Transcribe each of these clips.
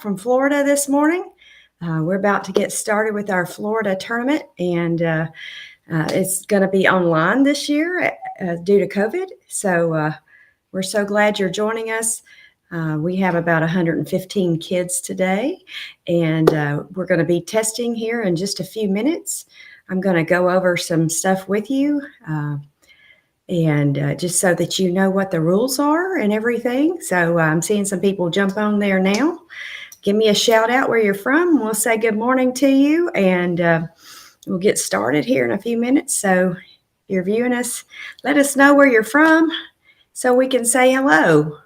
from Florida this morning. We're about to get started with our Florida tournament, and it's going to be online this year due to COVID. So we're so glad you're joining us. We have about 115 kids today, and we're going to be testing here in just a few minutes. I'm going to go over some stuff with you, and just so that you know what the rules are and everything. So I'm seeing some people jump on there now. Give me a shout out where you're from. We'll say good morning to you, and we'll get started here in a few minutes. So if you're viewing us, let us know where you're from so we can say hello.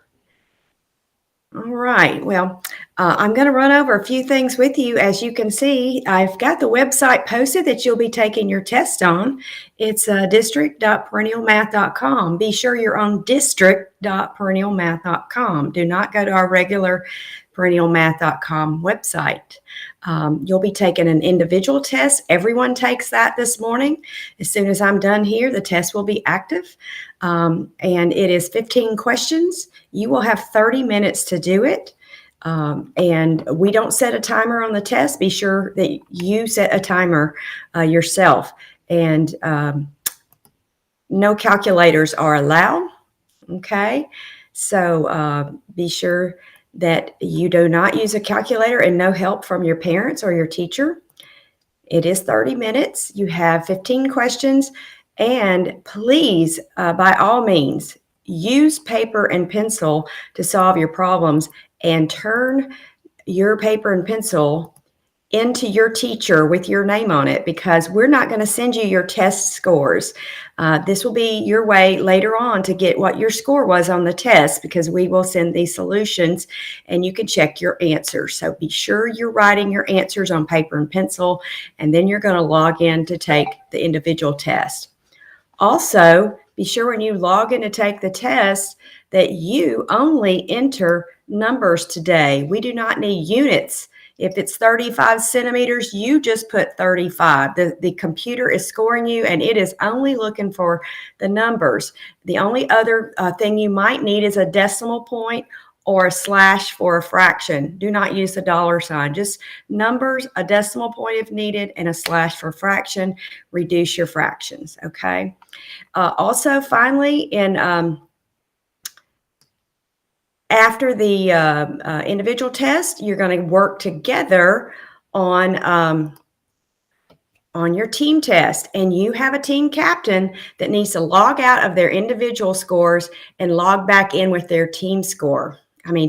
All right. Well, I'm going to run over a few things with you. As you can see, I've got the website posted that you'll be taking your test on. It's district.perennialmath.com. Be sure you're on district.perennialmath.com. Do not go to our regular perennialmath.com website. You'll be taking an individual test. Everyone takes that this morning. As soon as I'm done here, the test will be active. And it is 15 questions. You will have 30 minutes to do it. And we don't set a timer on the test. Be sure that you set a timer yourself. And no calculators are allowed. Okay. So be sure that you do not use a calculator and no help from your parents or your teacher. It is 30 minutes. You have 15 questions. And please, by all means, use paper and pencil to solve your problems, and turn your paper and pencil into your teacher with your name on it, because we're not going to send you your test scores. This will be your way later on to get what your score was on the test, because we will send these solutions and you can check your answers. So be sure you're writing your answers on paper and pencil, and then you're going to log in to take the individual test. Also, be sure when you log in to take the test that you only enter numbers today. We do not need units. If it's 35 centimeters, you just put 35. The computer is scoring you, and it is only looking for the numbers. The only other thing you might need is a decimal point or a slash for a fraction. Do not use the dollar sign. Just numbers, a decimal point if needed, and a slash for fraction. Reduce your fractions, okay? Also, finally, in after the individual test, you're going to work together on your team test, and you have a team captain that needs to log out of their individual scores and log back in with their team score.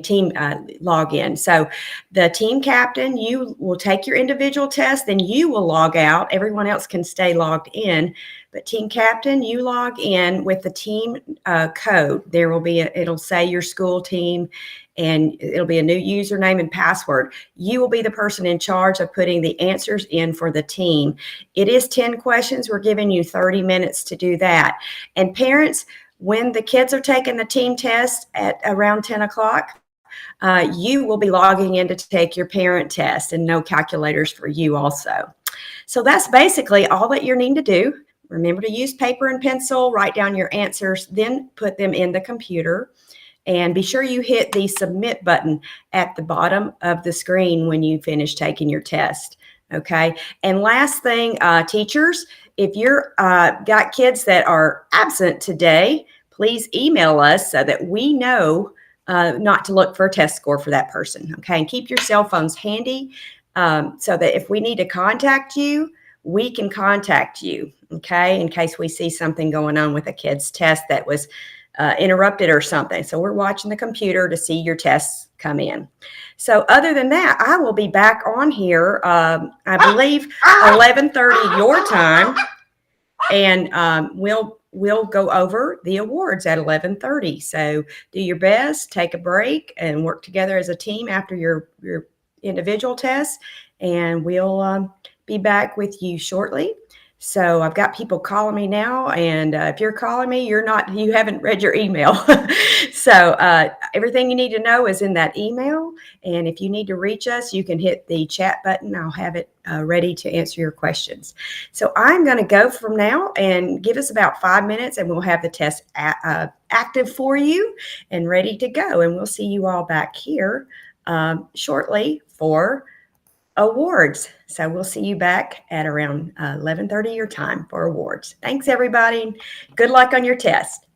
Team login. So the team captain, you will take your individual test, then you will log out. Everyone else can stay logged in. But team captain, you log in with the team code. There will be, it'll say your school team, and it'll be a new username and password. You will be the person in charge of putting the answers in for the team. It is 10 questions. We're giving you 30 minutes to do that. And parents, when the kids are taking the team test at around 10 o'clock, you will be logging in to take your parent test, and no calculators for you also. So that's basically all that you're needing to do. Remember to use paper and pencil, write down your answers, then put them in the computer. And be sure you hit the submit button at the bottom of the screen when you finish taking your test. Okay. And last thing, teachers, if you're got kids that are absent today, please email us so that we know not to look for a test score for that person. Okay. And keep your cell phones handy so that if we need to contact you, we can contact you. Okay. In case we see something going on with a kid's test that was interrupted or something. So we're watching the computer to see your tests come in. So other than that, I will be back on here, I believe 11:30 your time, and we'll go over the awards at 11:30. So do your best, take a break, and work together as a team after your individual test, and we'll be back with you shortly. So I've got people calling me now, and if you're calling me, you haven't read your email. So everything you need to know is in that email. And if you need to reach us, you can hit the chat button. I'll have it ready to answer your questions. So I'm going to go from now, and give us about 5 minutes, and we'll have the test active for you and ready to go. And we'll see you all back here shortly for awards. So we'll see you back at around 11:30 your time for awards. Thanks, everybody. Good luck on your test.